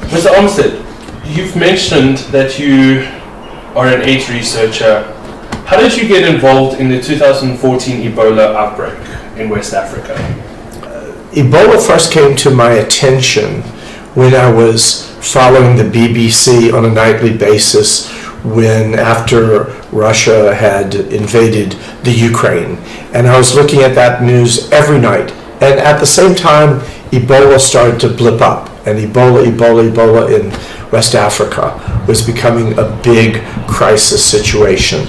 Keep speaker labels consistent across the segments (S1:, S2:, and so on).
S1: Mr. Olmsted, you've mentioned that you are an AIDS researcher. How did you get involved in the 2014 Ebola outbreak in West Africa?
S2: Ebola first came to my attention when I was following the BBC on a nightly basis after Russia had invaded the Ukraine. And I was looking at that news every night. And at the same time, Ebola started to blip up. And Ebola in West Africa was becoming a big crisis situation.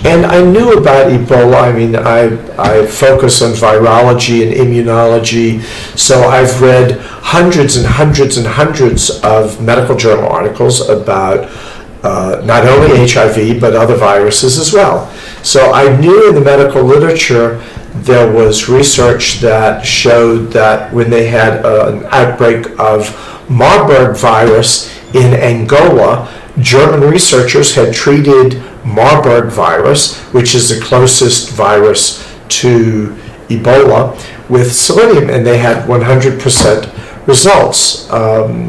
S2: And I knew about Ebola. I mean, I focus on virology and immunology, so I've read hundreds and hundreds and hundreds of medical journal articles about not only HIV, but other viruses as well. So I knew in the medical literature there was research that showed that when they had an outbreak of Marburg virus in Angola, German researchers had treated Marburg virus, which is the closest virus to Ebola, with selenium, and they had 100% results.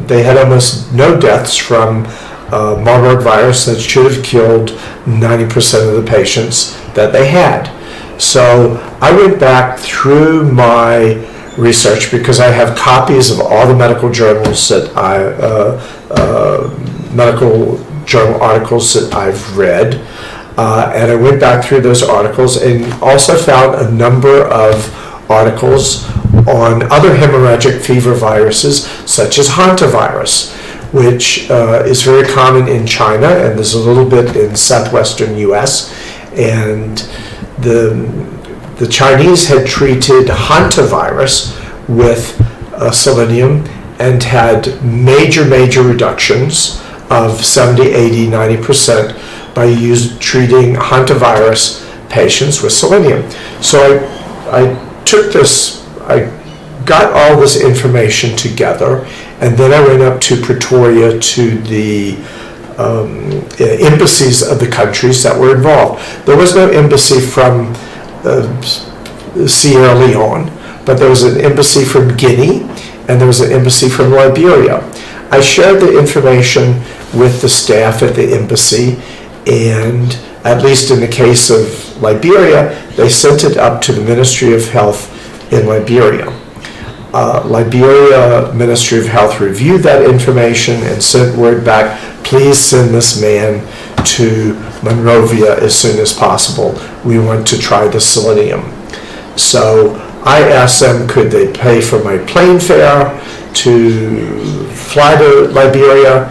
S2: They had almost no deaths from Marburg virus that should have killed 90% of the patients that they had. So I went back through my research because I have copies of all the medical journals that medical journal articles that I've read, and I went back through those articles and also found a number of articles on other hemorrhagic fever viruses such as hantavirus, which is very common in China, and there's a little bit in southwestern US. And the Chinese had treated hantavirus with selenium and had major reductions of 70, 80, 90% by treating hantavirus patients with selenium. So I took this, I got all this information together, and then I went up to Pretoria to the embassies of the countries that were involved. There was no embassy from Sierra Leone, but there was an embassy from Guinea, and there was an embassy from Liberia. I shared the information with the staff at the embassy, and at least in the case of Liberia, they sent it up to the Ministry of Health in Liberia. Liberia Ministry of Health reviewed that information and sent word back, please send this man to Monrovia as soon as possible. We want to try the selenium. So I asked them, could they pay for my plane fare to fly to Liberia?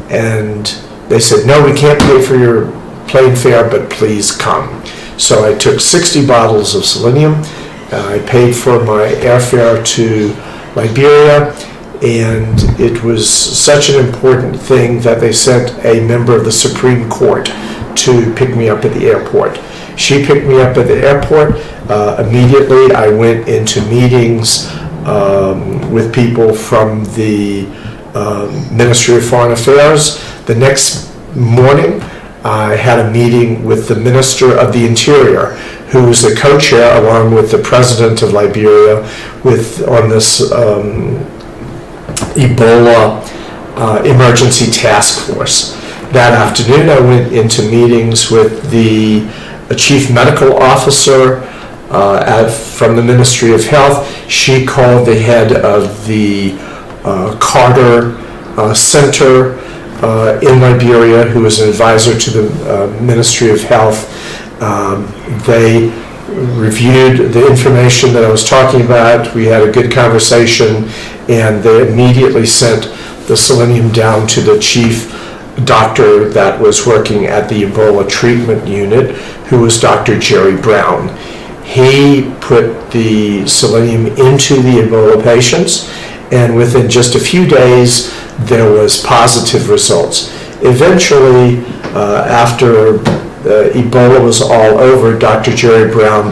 S2: And they said, no, we can't pay for your plane fare, but please come. So I took 60 bottles of selenium. I paid for my airfare to Liberia, and it was such an important thing that they sent a member of the Supreme Court to pick me up at the airport. She picked me up at the airport. Immediately I went into meetings with people from the Ministry of Foreign Affairs. The next morning I had a meeting with the Minister of the Interior, who was the co-chair along with the President of Liberia on this Ebola emergency task force. That afternoon I went into meetings with the Chief Medical Officer from the Ministry of Health. She called the head of the Carter Center in Liberia, who was an advisor to the Ministry of Health. They reviewed the information that I was talking about. We had a good conversation, and they immediately sent the selenium down to the chief doctor that was working at the Ebola treatment unit, who was Dr. Jerry Brown. He put the selenium into the Ebola patients, and within just a few days there was positive results. Eventually, after Ebola was all over, Dr. Jerry Brown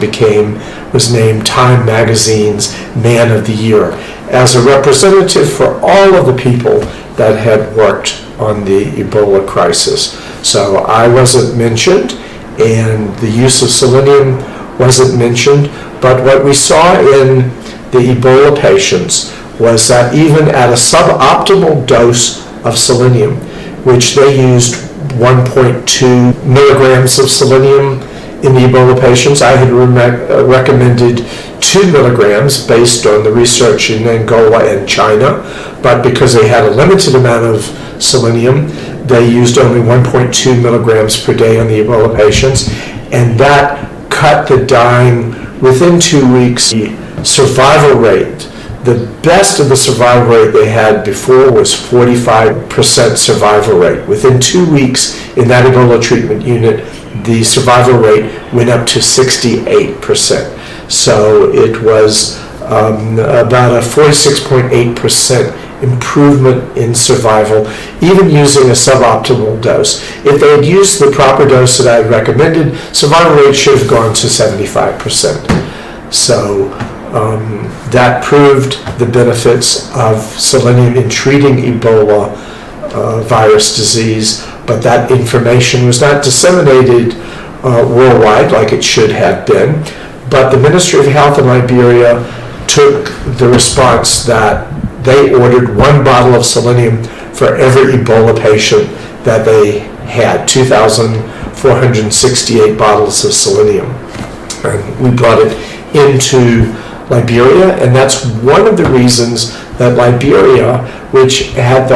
S2: was named Time Magazine's Man of the Year as a representative for all of the people that had worked on the Ebola crisis. So I wasn't mentioned, and the use of selenium wasn't mentioned, but what we saw in the Ebola patients was that even at a suboptimal dose of selenium, which they used 1.2 milligrams of selenium in the Ebola patients. I had recommended 2 milligrams based on the research in Angola and China, but because they had a limited amount of selenium, they used only 1.2 milligrams per day on the Ebola patients, and that cut the dying within 2 weeks. The survival rate, the best of the survival rate they had before was 45% survival rate. Within 2 weeks in that Ebola treatment unit, the survival rate went up to 68%. So it was about a 46.8% improvement in survival, even using a suboptimal dose. If they had used the proper dose that I had recommended, survival rate should have gone to 75%. So that proved the benefits of selenium in treating Ebola virus disease, but that information was not disseminated worldwide like it should have been. But the Ministry of Health in Liberia took the response that they ordered 1 bottle of selenium for every Ebola patient that they had, 2,468 bottles of selenium. And we brought it into Liberia, and that's one of the reasons that Liberia, which had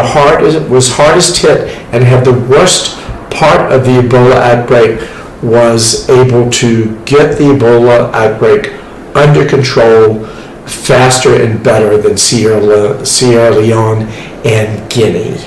S2: was hardest hit and had the worst part of the Ebola outbreak, was able to get the Ebola outbreak under control faster and better than Sierra Leone and Guinea.